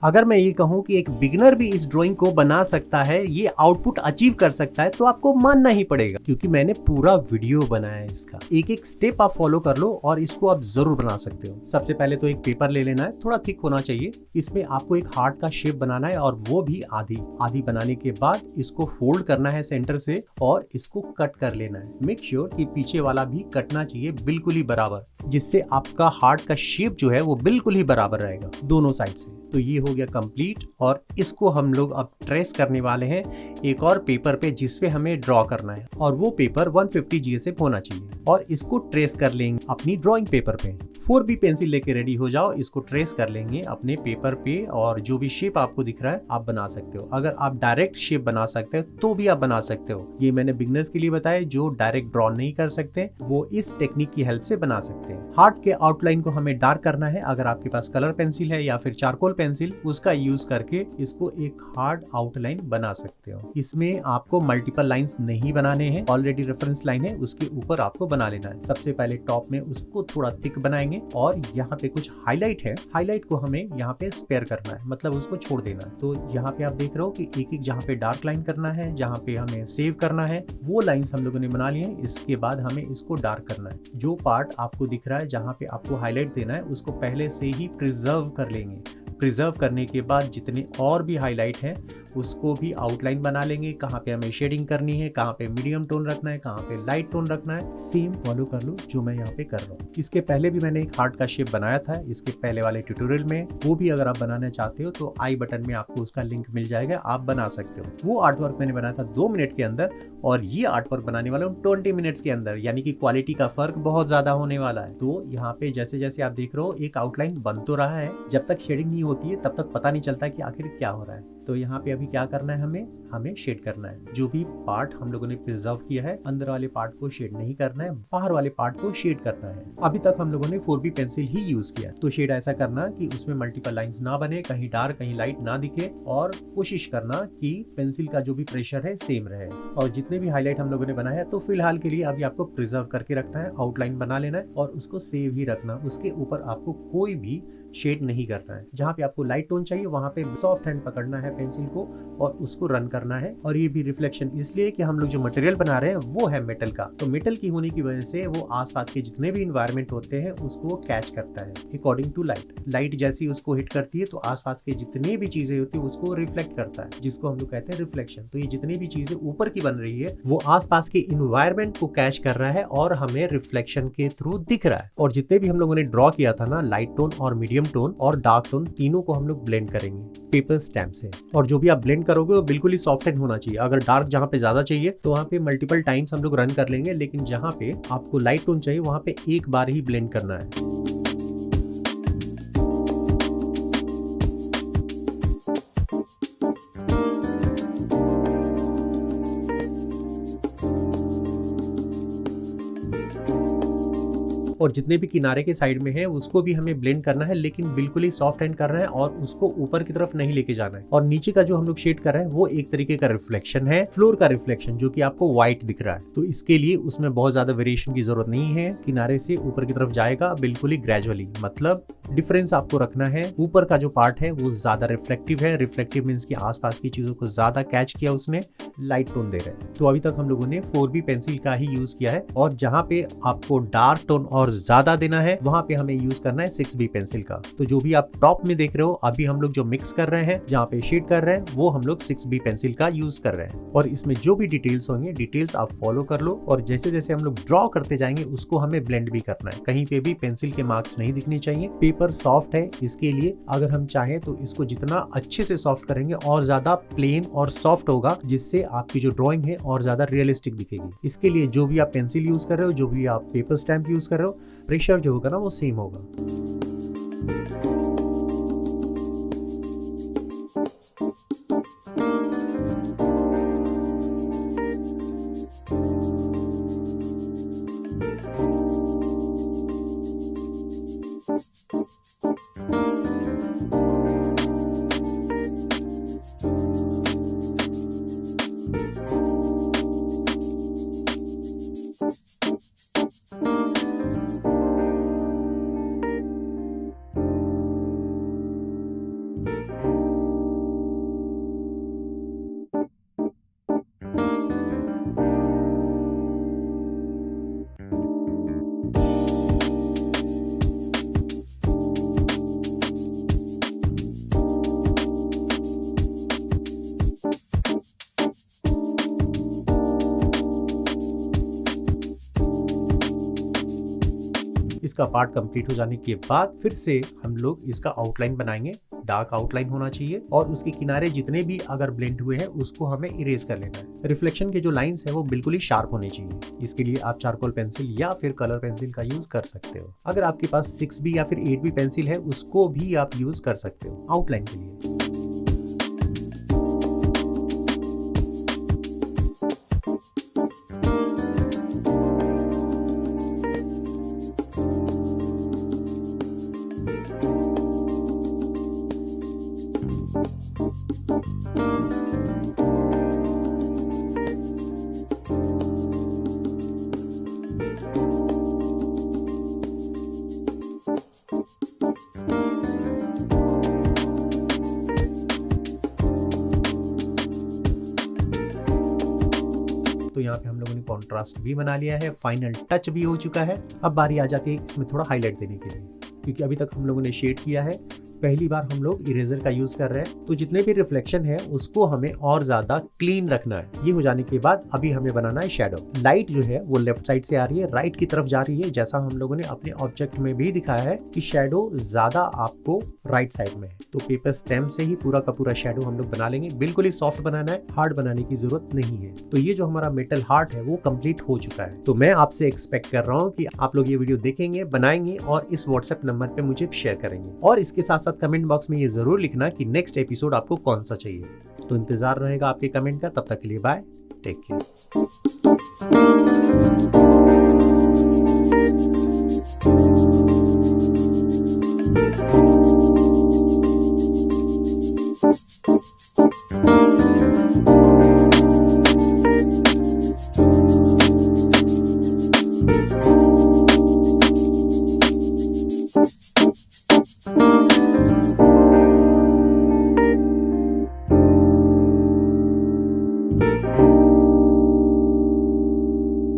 अगर मैं ये कहूँ कि एक बिगिनर भी इस ड्राइंग को बना सकता है, ये आउटपुट अचीव कर सकता है, तो आपको मानना ही पड़ेगा, क्योंकि मैंने पूरा वीडियो बनाया है इसका। एक एक स्टेप आप फॉलो कर लो और इसको आप जरूर बना सकते हो। सबसे पहले तो एक पेपर ले लेना है, थोड़ा थिक होना चाहिए। इसमें आपको एक हार्ट का शेप बनाना है और वो भी आधी आधी बनाने के बाद इसको फोल्ड करना है सेंटर से और इसको कट कर लेना है। मेक श्योर कि पीछे वाला भी कटना चाहिए बिल्कुल ही बराबर, जिससे आपका हार्ट का शेप जो है वो बिल्कुल ही बराबर रहेगा दोनों साइड से। तो ये हो गया कंप्लीट और इसको हम लोग अब ट्रेस करने वाले हैं एक और पेपर पे जिसपे हमें ड्रॉ करना है, और वो पेपर 150 GSM होना चाहिए। और इसको ट्रेस कर लेंगे अपनी ड्राइंग पेपर पे। 4B पेंसिल लेके रेडी हो जाओ, इसको ट्रेस कर लेंगे अपने पेपर पे और जो भी शेप आपको दिख रहा है आप बना सकते हो। अगर आप डायरेक्ट शेप बना सकते हो तो भी आप बना सकते हो। ये मैंने बिगिनर्स के लिए बताया, जो डायरेक्ट ड्रॉ नहीं कर सकते वो इस टेक्निक की हेल्प से बना सकते हैं। हार्ट के आउटलाइन को हमें डार्क करना है। अगर आपके पास कलर पेंसिल है या फिर चारकोल पेंसिल, उसका यूज करके इसको एक हार्ड आउटलाइन बना सकते हो। इसमें आपको मल्टीपल लाइंस नहीं बनाने हैं, ऑलरेडी रेफरेंस लाइन है उसके ऊपर आपको बना लेना है। सबसे पहले टॉप में उसको थोड़ा थिक बनाएंगे और यहाँ पे कुछ हाईलाइट है, हाईलाइट को हमें यहाँ पे स्पेयर करना है, मतलब उसको छोड़ देना है। तो यहाँ पे आप देख रहे हो कि एक एक जहाँ पे डार्क लाइन करना है, जहाँ पे हमें सेव करना है, वो लाइंस हम लोगों ने बना लिए हैं। इसके बाद हमें इसको डार्क करना है। जो पार्ट आपको दिख रहा है जहाँ पे आपको हाईलाइट देना है उसको पहले से ही प्रिजर्व कर लेंगे। प्रिजर्व करने के बाद जितने और भी हाईलाइट हैं उसको भी आउटलाइन बना लेंगे। कहाँ पे हमें शेडिंग करनी है, कहाँ पे मीडियम टोन रखना है, कहाँ पे लाइट टोन रखना है, सेम फॉलो कर लो जो मैं यहाँ पे कर रहा हूँ। इसके पहले भी मैंने एक हार्ट का शेप बनाया था इसके पहले वाले ट्यूटोरियल में, वो भी अगर आप बनाना चाहते हो तो आई बटन में आपको उसका लिंक मिल जाएगा, आप बना सकते हो। वो आर्ट वर्क मैंने बनाया था 2 मिनट के अंदर और ये आर्ट वर्क बनाने वाला हूँ 20 मिनट्स के अंदर, यानी कि क्वालिटी का फर्क बहुत ज्यादा होने वाला है। तो यहाँ पे जैसे जैसे आप देख रहे हो एक आउटलाइन बन तो रहा है, जब तक शेडिंग नहीं होती है तब तक पता नहीं चलता कि आखिर क्या हो रहा है। तो यहाँ पे अभी क्या करना है, हमें शेड करना है। जो भी पार्ट हम लोगों ने प्रिजर्व किया है, अंदर वाले पार्ट को शेड नहीं करना है, बाहर वाले पार्ट को शेड करना है। अभी तक हम लोगों ने 4B पेंसिल ही यूज किया, तो शेड ऐसा करना कि उसमें मल्टीपल लाइंस ना बने, कहीं डार्क कहीं लाइट ना दिखे, और कोशिश करना कि पेंसिल का जो भी प्रेशर है सेम रहे। और जितने भी हाईलाइट हम लोगों ने बनाया है तो फिलहाल के लिए अभी आपको प्रिजर्व करके रखना है, आउटलाइन बना लेना है और उसको सेव ही रखना। उसके ऊपर आपको कोई भी शेड नहीं करना है। जहाँ पे आपको लाइट टोन चाहिए वहाँ पे सॉफ्ट हैंड पकड़ना है पेंसिल को और उसको रन करना है। और ये भी रिफ्लेक्शन इसलिए कि हम लोग जो मटेरियल बना रहे हैं वो है मेटल का, तो मेटल की होने की वजह से वो आसपास के जितने भी इन्वायरमेंट होते हैं उसको कैच करता है अकॉर्डिंग टू लाइट। लाइट जैसी उसको हिट करती है तो आसपास के जितनी भी चीजें होती है उसको रिफ्लेक्ट करता है, जिसको हम लोग कहते हैं रिफ्लेक्शन। तो ये जितनी भी चीजें ऊपर की बन रही है वो आसपास के इन्वायरमेंट को कैच कर रहा है और हमें रिफ्लेक्शन के थ्रू दिख रहा है। और जितने भी हम लोगों ने ड्रॉ किया था ना, लाइट टोन और मीडियम टोन और डार्क टोन, तीनों को हम लोग ब्लेंड करेंगे पेपर स्टैम्प से। और जो भी आप ब्लेंड करोगे वो बिल्कुल ही सॉफ्ट एंड होना चाहिए। अगर डार्क जहाँ पे ज्यादा चाहिए तो वहाँ पे मल्टीपल टाइम्स हम लोग रन कर लेंगे, लेकिन जहाँ पे आपको लाइट टोन चाहिए वहाँ पे एक बार ही ब्लेंड करना है। और जितने भी किनारे के साइड में है उसको भी हमें ब्लेंड करना है, लेकिन बिल्कुल ही सॉफ्ट हैंड करना है और उसको ऊपर की तरफ नहीं लेके जाना है। और नीचे का जो हम लोग शेड कर रहे हैं वो एक तरीके का रिफ्लेक्शन है, फ्लोर का रिफ्लेक्शन, जो कि आपको व्हाइट दिख रहा है। तो इसके लिए उसमें बहुत ज्यादा वेरिएशन की जरूरत नहीं है, किनारे से ऊपर की तरफ जाएगा बिल्कुल ही ग्रेजुअली। मतलब डिफरेंस आपको रखना है, ऊपर का जो पार्ट है वो ज्यादा रिफ्लेक्टिव है। रिफ्लेक्टिव मींस कि आसपास की चीजों को ज्यादा कैच किया उसने, लाइट टोन दे रहे हैं। तो अभी तक हम लोगों ने 4B पेंसिल का ही यूज किया है, और जहां पे आपको डार्क टोन और ज्यादा देना है वहां पे हमें यूज करना है 6B पेंसिल का। तो जो भी आप टॉप में देख रहे हो अभी हम लोग जो मिक्स कर रहे हैं, जहाँ पे शेड कर रहे हैं, वो हम लोग 6B पेंसिल का यूज कर रहे हैं। और इसमें जो भी डिटेल्स होंगे, डिटेल्स आप फॉलो कर लो, और जैसे जैसे हम लोग ड्रॉ करते जाएंगे उसको हमें ब्लेंड भी करना है। कहीं पे भी पेंसिल के मार्क्स नहीं दिखने चाहिए। पेपर सॉफ्ट है, इसके लिए अगर हम चाहें तो इसको जितना अच्छे से सॉफ्ट करेंगे और ज्यादा प्लेन और सॉफ्ट होगा, जिससे आपकी जो ड्रॉइंग है और ज्यादा रियलिस्टिक दिखेगी। इसके लिए जो भी आप पेंसिल यूज कर रहे हो, जो भी आप पेपर स्टैम्प यूज कर रहे हो, प्रेशर जो होगा ना वो सेम होगा। इसका पार्ट कंप्लीट हो जाने के बाद फिर से हम लोग इसका आउटलाइन बनाएंगे। डार्क आउटलाइन होना चाहिए और उसके किनारे जितने भी अगर ब्लेंड हुए हैं उसको हमें इरेज कर लेना है। रिफ्लेक्शन के जो लाइंस है वो बिल्कुल ही शार्प होने चाहिए। इसके लिए आप चारकोल पेंसिल या फिर कलर पेंसिल का यूज कर सकते हो। अगर आपके पास 6B या फिर 8B पेंसिल है उसको भी आप यूज कर सकते हो आउटलाइन के लिए। तो यहाँ पे हम लोगों ने कॉन्ट्रास्ट भी बना लिया है, फाइनल टच भी हो चुका है। अब बारी आ जाती है इसमें थोड़ा हाईलाइट देने के लिए, क्योंकि अभी तक हम लोगों ने शेड किया है, पहली बार हम लोग इरेजर का यूज कर रहे हैं। तो जितने भी रिफ्लेक्शन है उसको हमें और ज्यादा क्लीन रखना है। ये हो जाने के बाद अभी हमें बनाना है शैडो। लाइट जो है वो लेफ्ट साइड से आ रही है, राइट की तरफ जा रही है, जैसा हम लोगों ने अपने ऑब्जेक्ट में भी दिखाया है कि शैडो ज्यादा आपको राइट साइड में है। तो पेपर स्टैम्प से ही पूरा का पूरा शैडो हम लोग बना लेंगे। बिल्कुल ही सॉफ्ट बनाना है, हार्ड बनाने की जरूरत नहीं है। तो ये जो हमारा मेटल हार्ट है वो कंप्लीट हो चुका है। तो मैं आपसे एक्सपेक्ट कर रहा हूँ कि आप लोग ये वीडियो देखेंगे, बनाएंगे और इस व्हाट्सएप नंबर पे मुझे शेयर करेंगे। और इसके साथ साथ कमेंट बॉक्स में ये जरूर लिखना कि नेक्स्ट एपिसोड आपको कौन सा चाहिए। तो इंतजार रहेगा आपके कमेंट का। तब तक के लिए बाय, टेक केयर।